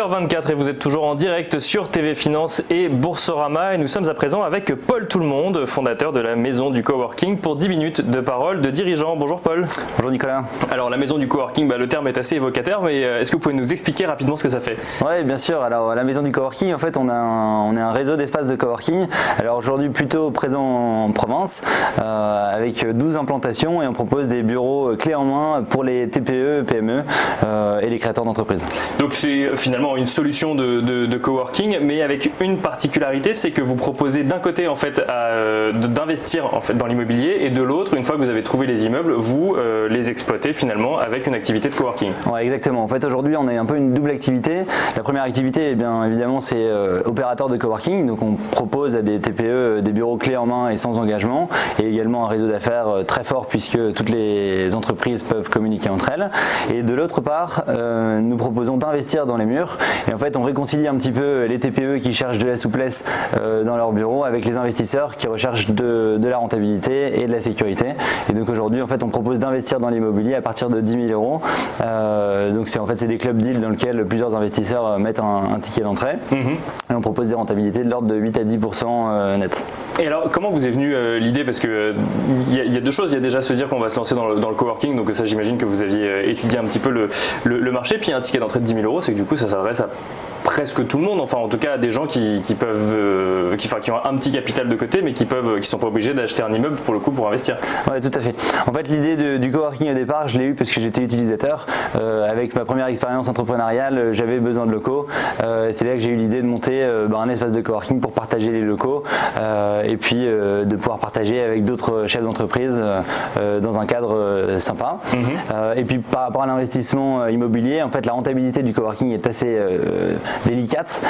8h24 et vous êtes toujours en direct sur TV Finance et Boursorama et nous sommes à présent avec Paul Tout-le-Monde, fondateur de la Maison du Coworking pour 10 minutes de parole de dirigeant. Bonjour Paul. Bonjour Nicolas. Alors la Maison du Coworking, le terme est assez évocateur mais est-ce que vous pouvez nous expliquer rapidement ce que ça fait? Oui bien sûr, alors la Maison du Coworking en fait on est un réseau d'espaces de coworking. Alors aujourd'hui plutôt présent en province avec 12 implantations et on propose des bureaux clés en main pour les TPE, PME et les créateurs d'entreprises. Donc c'est finalement une solution de coworking, mais avec une particularité, c'est que vous proposez d'un côté en fait d'investir en fait dans l'immobilier et de l'autre, une fois que vous avez trouvé les immeubles, vous les exploitez finalement avec une activité de coworking. Ouais, exactement. En fait aujourd'hui on a un peu une double activité. La première activité, bien évidemment, c'est opérateur de coworking. Donc on propose à des TPE des bureaux clés en main et sans engagement, et également un réseau d'affaires très fort puisque toutes les entreprises peuvent communiquer entre elles. Et de l'autre part, nous proposons d'investir dans les murs et en fait on réconcilie un petit peu les TPE qui cherchent de la souplesse dans leur bureau avec les investisseurs qui recherchent de la rentabilité et de la sécurité. Et donc aujourd'hui en fait on propose d'investir dans l'immobilier à partir de 10 000 €. Donc c'est des club deals dans lesquels plusieurs investisseurs mettent un ticket d'entrée et on propose des rentabilités de l'ordre de 8 à 10% net. Et alors comment vous est venue l'idée, parce que il y a deux choses, il y a déjà se dire qu'on va se lancer dans le coworking, donc ça j'imagine que vous aviez étudié un petit peu le marché, puis il y a un ticket d'entrée de 10 000 €, c'est que du coup ça s'adresse à presque tout le monde, enfin en tout cas à des gens qui ont un petit capital de côté mais qui sont pas obligés d'acheter un immeuble pour le coup pour investir. Ouais, tout à fait. En fait l'idée du coworking au départ je l'ai eu parce que j'étais utilisateur. Avec ma première expérience entrepreneuriale j'avais besoin de locaux. C'est là que j'ai eu l'idée de monter un espace de coworking pour partager les locaux et puis de pouvoir partager avec d'autres chefs d'entreprise dans un cadre sympa. Et puis par rapport à l'investissement immobilier, en fait la rentabilité du coworking est assez délicate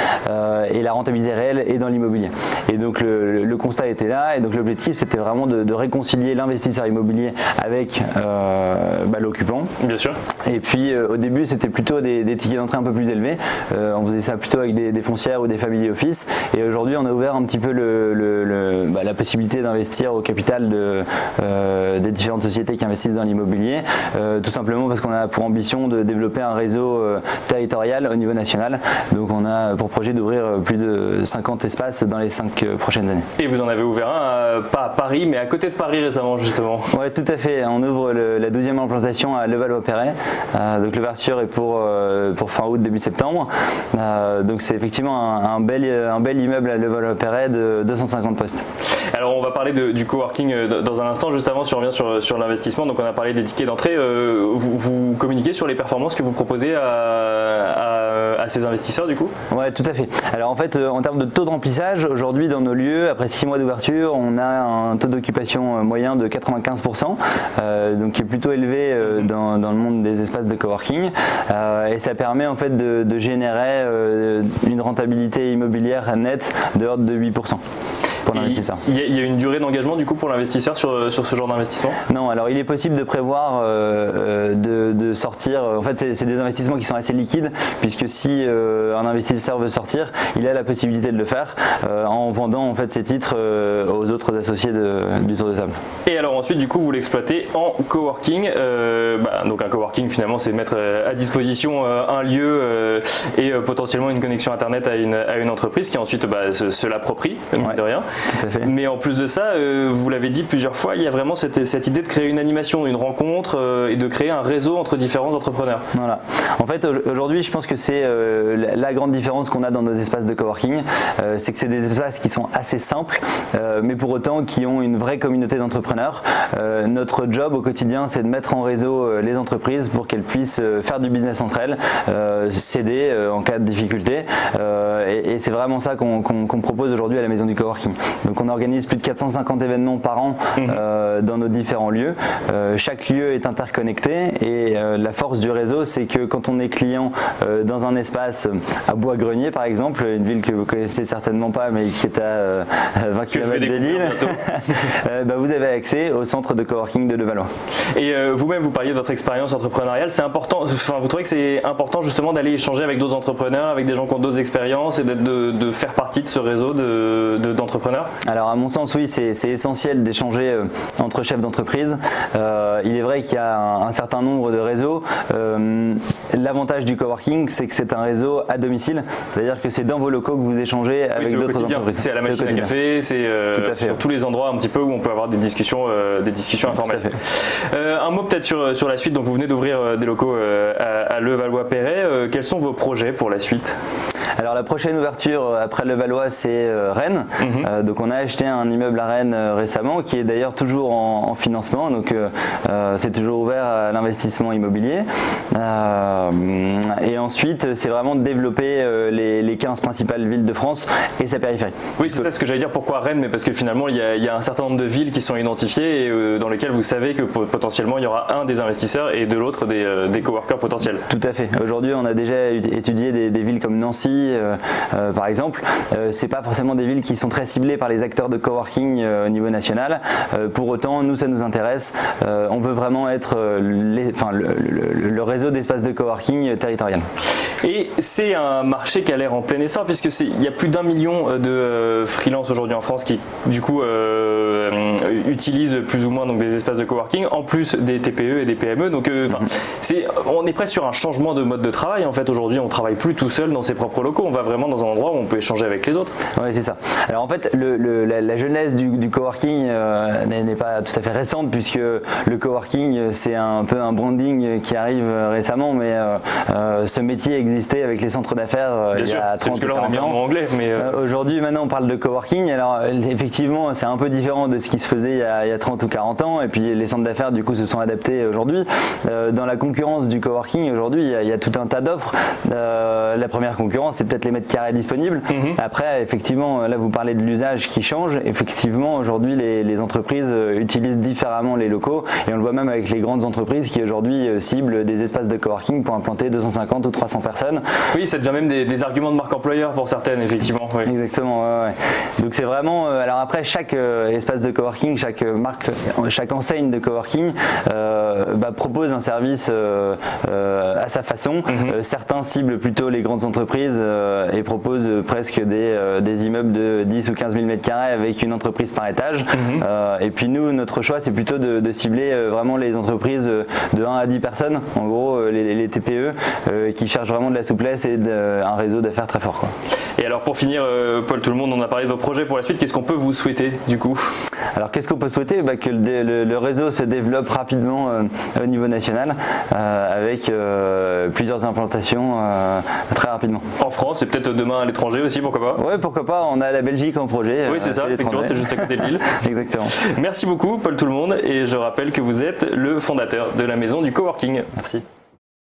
et la rentabilité réelle est dans l'immobilier. Et donc le constat était là et donc l'objectif c'était vraiment de réconcilier l'investisseur immobilier avec l'occupant. Bien sûr. Et puis au début c'était plutôt des tickets d'entrée un peu plus élevés. On faisait ça plutôt avec des foncières ou des family office. Et aujourd'hui on a ouvert un petit peu la possibilité d'investir au capital des différentes sociétés qui investissent dans l'immobilier. Tout simplement parce qu'on a pour ambition de développer un réseau territorial au niveau national. Donc on a pour projet d'ouvrir plus de 50 espaces dans les 5 prochaines années. Et vous en avez ouvert un, pas à Paris, mais à côté de Paris récemment justement. Oui, tout à fait. On ouvre la 12e implantation à Levallois-Perret. Donc l'ouverture est pour fin août, début septembre. Donc c'est effectivement un bel immeuble à Levallois-Perret de 250 postes. Alors on va parler du coworking dans un instant. Juste avant, si on revient sur l'investissement, donc on a parlé des tickets d'entrée. Vous communiquez sur les performances que vous proposez à ces investisseurs du coup? Ouais, tout à fait. Alors en fait, en termes de taux de remplissage, aujourd'hui dans nos lieux, après 6 mois d'ouverture, on a un taux d'occupation moyen de 95%, donc qui est plutôt élevé dans le monde des espaces de coworking. Et ça permet en fait de générer une rentabilité immobilière nette de l'ordre de 8%. Il y a une durée d'engagement du coup pour l'investisseur sur ce genre d'investissement? Non, alors il est possible de prévoir de sortir. En fait, c'est des investissements qui sont assez liquides puisque si un investisseur veut sortir, il a la possibilité de le faire en vendant en fait ses titres aux autres associés du tour de table. Et alors ensuite, du coup, vous l'exploitez en coworking. Donc un coworking finalement, c'est mettre à disposition un lieu et potentiellement une connexion internet à une entreprise qui ensuite se l'approprie, mine de rien. Tout à fait. Mais en plus de ça, vous l'avez dit plusieurs fois, il y a vraiment cette idée de créer une animation, une rencontre et de créer un réseau entre différents entrepreneurs. Voilà. En fait, aujourd'hui, je pense que c'est la grande différence qu'on a dans nos espaces de coworking, c'est que c'est des espaces qui sont assez simples, mais pour autant qui ont une vraie communauté d'entrepreneurs. Notre job au quotidien, c'est de mettre en réseau les entreprises pour qu'elles puissent faire du business entre elles, s'aider en cas de difficulté. Et c'est vraiment ça qu'on propose aujourd'hui à la Maison du Coworking. Donc on organise plus de 450 événements par an dans nos différents lieux. Chaque lieu est interconnecté et la force du réseau, c'est que quand on est client dans un espace à Bois-Grenier par exemple, une ville que vous connaissez certainement pas mais qui est à 20 km de Lille, vous avez accès au centre de coworking de Levallois. Et vous-même, vous parliez de votre expérience entrepreneuriale, c'est important, vous trouvez que c'est important justement d'aller échanger avec d'autres entrepreneurs, avec des gens qui ont d'autres expériences et de faire partie de ce réseau d'entrepreneurs entrepreneurs? Alors à mon sens, oui, c'est essentiel d'échanger entre chefs d'entreprise. Il est vrai qu'il y a un certain nombre de réseaux. L'avantage du coworking, c'est que c'est un réseau à domicile, c'est-à-dire que c'est dans vos locaux que vous échangez avec d'autres entreprises. C'est à la machine à café, c'est sur tous les endroits un petit peu où on peut avoir des discussions informelles. Tout à fait. Un mot peut-être sur la suite. Donc vous venez d'ouvrir des locaux à Levallois-Perret. Quels sont vos projets pour la suite? Alors la prochaine ouverture après Levallois, c'est Rennes. Donc on a acheté un immeuble à Rennes récemment qui est d'ailleurs toujours en financement, donc c'est toujours ouvert à l'investissement immobilier. Et ensuite c'est vraiment de développer les 15 principales villes de France et sa périphérie. Oui, c'est ça ce que j'allais dire. Pourquoi Rennes? Mais parce que finalement il y a un certain nombre de villes qui sont identifiées et dans lesquelles vous savez que potentiellement il y aura un des investisseurs et de l'autre des coworkers potentiels. Tout à fait. Aujourd'hui on a déjà étudié des villes comme Nancy par exemple. C'est pas forcément des villes qui sont très ciblées par les acteurs de coworking au niveau national. Pour autant, nous, ça nous intéresse. On veut vraiment être le réseau d'espaces de coworking territorial. Et c'est un marché qui a l'air en plein essor puisque il y a plus d'1 million de freelances aujourd'hui en France qui du coup utilisent plus ou moins donc des espaces de coworking en plus des TPE et des PME. Donc on est presque sur un changement de mode de travail. En fait, aujourd'hui, on travaille plus tout seul dans ses propres locaux. On va vraiment dans un endroit où on peut échanger avec les autres. Oui, c'est ça. Alors en fait, la genèse du coworking n'est pas tout à fait récente puisque le coworking, c'est un peu un branding qui arrive récemment, mais ce métier existait avec les centres d'affaires il y a 30 ou 40 ans. Anglais, mais aujourd'hui, maintenant, on parle de coworking. Alors effectivement, c'est un peu différent de ce qui se faisait il y a 30 ou 40 ans. Et puis les centres d'affaires, du coup, se sont adaptés aujourd'hui. Dans la concurrence du coworking, aujourd'hui, il y a tout un tas d'offres. La première concurrence, c'est peut-être les mètres carrés disponibles. Après, effectivement, là, vous parlez de l'usage qui change. Effectivement, aujourd'hui, les entreprises utilisent différemment les locaux. Et on le voit même avec les grandes entreprises qui aujourd'hui ciblent des espaces de coworking pour implanter 250 ou 300 personnes. Oui, ça devient même des arguments de marque employeur pour certaines, effectivement. Oui. Exactement, ouais. Donc c'est vraiment... alors après, chaque espace de coworking, chaque marque, chaque enseigne de coworking propose un service à sa façon. Certains ciblent plutôt les grandes entreprises et proposent presque des immeubles de 10 ou 15 000 m² avec une entreprise par étage. Et puis nous, notre choix, c'est plutôt de cibler vraiment les entreprises de 1 à 10 personnes, en gros les TPE, qui cherchent vraiment de la souplesse et un réseau d'affaires très fort, quoi. Et alors pour finir, Paul, tout le monde, on a parlé de vos projets pour la suite. Qu'est-ce qu'on peut vous souhaiter du coup? Alors qu'est-ce qu'on peut souhaiter? Que le réseau se développe rapidement au niveau national avec plusieurs implantations très rapidement. En France et peut-être demain à l'étranger aussi, pourquoi pas? Oui, pourquoi pas, on a la Belgique en projet. Oui, c'est ça, effectivement, c'est juste à côté de Lille. Exactement. Merci beaucoup, Paul Tout le monde, et je rappelle que vous êtes le fondateur de la maison du coworking. Merci.